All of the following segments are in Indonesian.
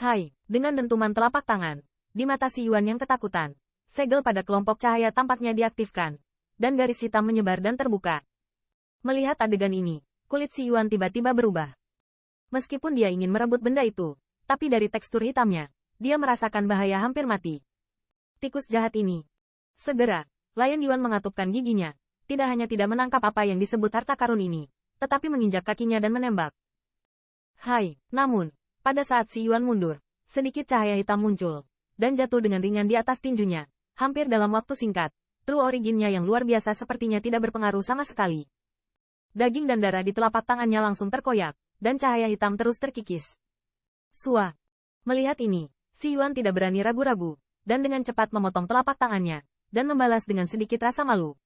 Hai, dengan dentuman telapak tangan, di mata si Yuan yang ketakutan, segel pada kelompok cahaya tampaknya diaktifkan, dan garis hitam menyebar dan terbuka. Melihat adegan ini, kulit si Yuan tiba-tiba berubah. Meskipun dia ingin merebut benda itu, tapi dari tekstur hitamnya, dia merasakan bahaya hampir mati. Tikus jahat ini. Segera, Lion Yuan mengatupkan giginya, tidak hanya tidak menangkap apa yang disebut harta karun ini, tetapi menginjak kakinya dan menembak. Hai, namun, pada saat si Yuan mundur, sedikit cahaya hitam muncul, dan jatuh dengan ringan di atas tinjunya, hampir dalam waktu singkat. True Origin-nya yang luar biasa sepertinya tidak berpengaruh sama sekali. Daging dan darah di telapak tangannya langsung terkoyak, dan cahaya hitam terus terkikis. Sua. Melihat ini, si Yuan tidak berani ragu-ragu, dan dengan cepat memotong telapak tangannya, dan membalas dengan sedikit rasa malu.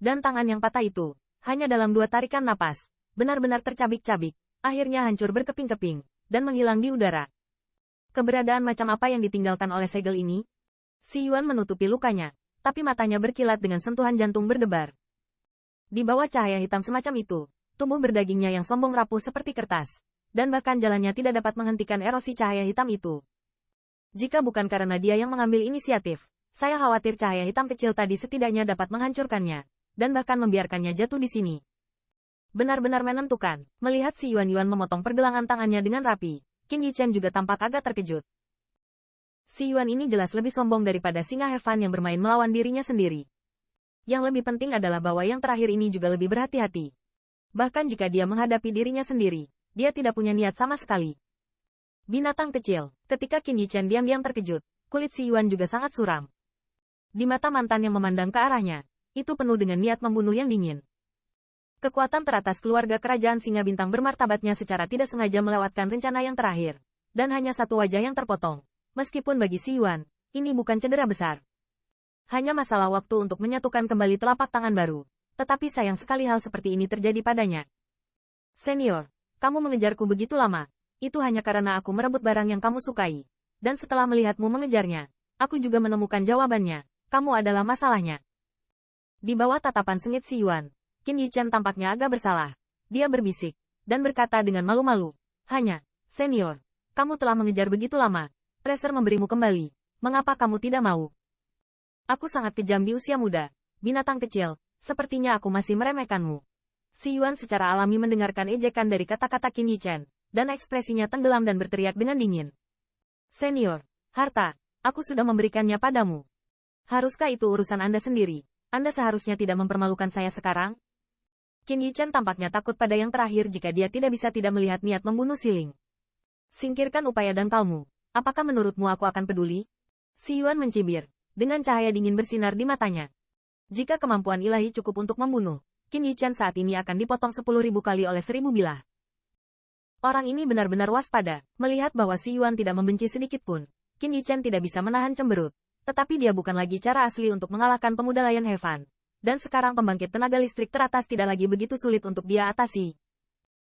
Dan tangan yang patah itu, hanya dalam 2 tarikan napas, benar-benar tercabik-cabik, akhirnya hancur berkeping-keping, dan menghilang di udara. Keberadaan macam apa yang ditinggalkan oleh segel ini? Si Yuan menutupi lukanya, tapi matanya berkilat dengan sentuhan jantung berdebar. Di bawah cahaya hitam semacam itu, tubuh berdagingnya yang sombong rapuh seperti kertas, dan bahkan jalannya tidak dapat menghentikan erosi cahaya hitam itu. Jika bukan karena dia yang mengambil inisiatif, saya khawatir cahaya hitam kecil tadi setidaknya dapat menghancurkannya, dan bahkan membiarkannya jatuh di sini. Benar-benar menentukan, melihat si Yuan memotong pergelangan tangannya dengan rapi, Qin Yichen juga tampak agak terkejut. Si Yuan ini jelas lebih sombong daripada singa Heaven yang bermain melawan dirinya sendiri. Yang lebih penting adalah bahwa yang terakhir ini juga lebih berhati-hati. Bahkan jika dia menghadapi dirinya sendiri, dia tidak punya niat sama sekali. Binatang kecil, ketika Qin Yichen diam-diam terkejut, kulit si Yuan juga sangat suram. Di mata mantan yang memandang ke arahnya, itu penuh dengan niat membunuh yang dingin. Kekuatan teratas keluarga kerajaan singa bintang bermartabatnya secara tidak sengaja melewatkan rencana yang terakhir. Dan hanya satu wajah yang terpotong. Meskipun bagi si Yuan, ini bukan cedera besar. Hanya masalah waktu untuk menyatukan kembali telapak tangan baru. Tetapi sayang sekali hal seperti ini terjadi padanya. Senior, kamu mengejarku begitu lama. Itu hanya karena aku merebut barang yang kamu sukai. Dan setelah melihatmu mengejarnya, aku juga menemukan jawabannya. Kamu adalah masalahnya. Di bawah tatapan sengit si Yuan, Qin Yichen tampaknya agak bersalah. Dia berbisik, dan berkata dengan malu-malu. Hanya, senior, kamu telah mengejar begitu lama. Tracer memberimu kembali. Mengapa kamu tidak mau? Aku sangat kejam di usia muda. Binatang kecil, sepertinya aku masih meremehkanmu. Si Yuan secara alami mendengarkan ejekan dari kata-kata Qin Yichen, dan ekspresinya tenggelam dan berteriak dengan dingin. Senior, harta, aku sudah memberikannya padamu. Haruskah itu urusan Anda sendiri? Anda seharusnya tidak mempermalukan saya sekarang? Qin Yichen tampaknya takut pada yang terakhir jika dia tidak bisa tidak melihat niat membunuh Siling. Singkirkan upaya dangkalmu. Apakah menurutmu aku akan peduli? Si Yuan mencibir, dengan cahaya dingin bersinar di matanya. Jika kemampuan ilahi cukup untuk membunuh, Qin Yichen saat ini akan dipotong 10.000 kali oleh 1.000 bilah. Orang ini benar-benar waspada, melihat bahwa si Yuan tidak membenci sedikit pun. Qin Yichen tidak bisa menahan cemberut, tetapi dia bukan lagi cara asli untuk mengalahkan pemuda Lion Heaven. Dan sekarang pembangkit tenaga listrik teratas tidak lagi begitu sulit untuk dia atasi.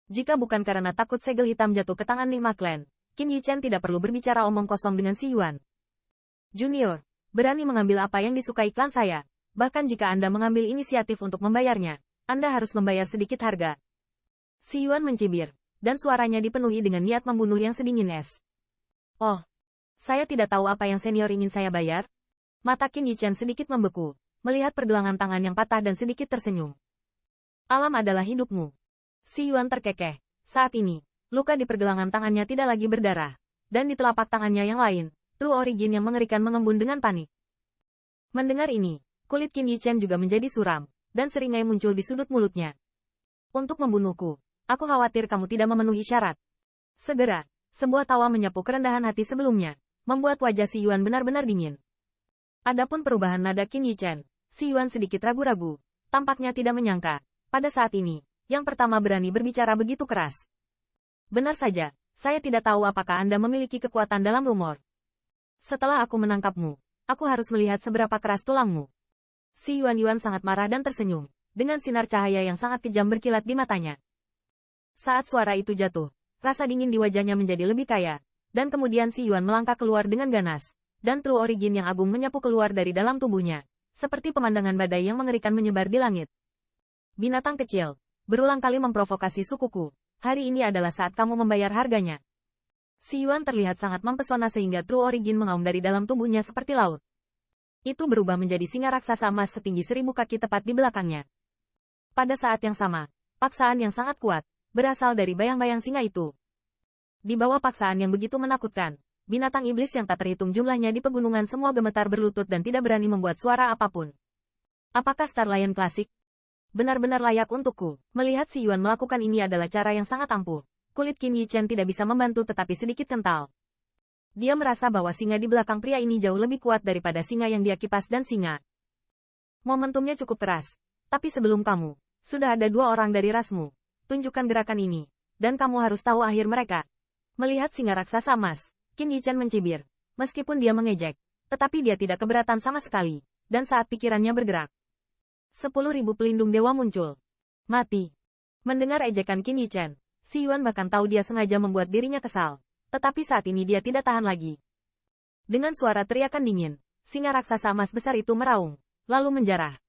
Jika bukan karena takut segel hitam jatuh ke tangan Nigma Clan, Qin Yichen tidak perlu berbicara omong kosong dengan si Yuan. Junior, berani mengambil apa yang disukai klan saya. Bahkan jika Anda mengambil inisiatif untuk membayarnya, Anda harus membayar sedikit harga. Si Yuan mencibir, dan suaranya dipenuhi dengan niat membunuh yang sedingin es. Oh, saya tidak tahu apa yang senior ingin saya bayar. Mata Qin Yichen sedikit membeku, melihat pergelangan tangan yang patah dan sedikit tersenyum. Alam adalah hidupmu. Si Yuan terkekeh. Saat ini, luka di pergelangan tangannya tidak lagi berdarah. Dan di telapak tangannya yang lain, True Origin yang mengerikan mengembun dengan panik. Mendengar ini, kulit Qin Yichen juga menjadi suram, dan seringai muncul di sudut mulutnya. Untuk membunuhku, aku khawatir kamu tidak memenuhi syarat. Segera, sebuah tawa menyapu kerendahan hati sebelumnya, membuat wajah si Yuan benar-benar dingin. Adapun perubahan nada Qin Yichen, si Yuan sedikit ragu-ragu, tampaknya tidak menyangka, pada saat ini, yang pertama berani berbicara begitu keras. Benar saja, saya tidak tahu apakah Anda memiliki kekuatan dalam rumor. Setelah aku menangkapmu, aku harus melihat seberapa keras tulangmu. Si Yuan sangat marah dan tersenyum, dengan sinar cahaya yang sangat kejam berkilat di matanya. Saat suara itu jatuh, rasa dingin di wajahnya menjadi lebih kaya, dan kemudian si Yuan melangkah keluar dengan ganas, dan True Origin yang agung menyapu keluar dari dalam tubuhnya. Seperti pemandangan badai yang mengerikan menyebar di langit. Binatang kecil, berulang kali memprovokasi sukuku. Hari ini adalah saat kamu membayar harganya. Si Yuan terlihat sangat mempesona sehingga True Origin mengaum dari dalam tubuhnya seperti laut. Itu berubah menjadi singa raksasa emas setinggi 1000 kaki tepat di belakangnya. Pada saat yang sama, paksaan yang sangat kuat, berasal dari bayang-bayang singa itu. Di bawah paksaan yang begitu menakutkan, binatang iblis yang tak terhitung jumlahnya di pegunungan semua gemetar berlutut dan tidak berani membuat suara apapun. Apakah Star Lion klasik? Benar-benar layak untukku. Melihat si Yuan melakukan ini adalah cara yang sangat ampuh. Kulit Qin Yichen tidak bisa membantu tetapi sedikit kental. Dia merasa bahwa singa di belakang pria ini jauh lebih kuat daripada singa yang dia kipas dan singa. Momentumnya cukup keras. Tapi sebelum kamu, sudah ada 2 orang dari rasmu. Tunjukkan gerakan ini. Dan kamu harus tahu akhir mereka. Melihat singa raksasa emas, Qin Yichen mencibir. Meskipun dia mengejek, tetapi dia tidak keberatan sama sekali. Dan saat pikirannya bergerak, 10.000 pelindung dewa muncul. Mati. Mendengar ejekan Qin Yichen, si Yuan bahkan tahu dia sengaja membuat dirinya kesal. Tetapi saat ini dia tidak tahan lagi. Dengan suara teriakan dingin, singa raksasa emas besar itu meraung, lalu menjarah.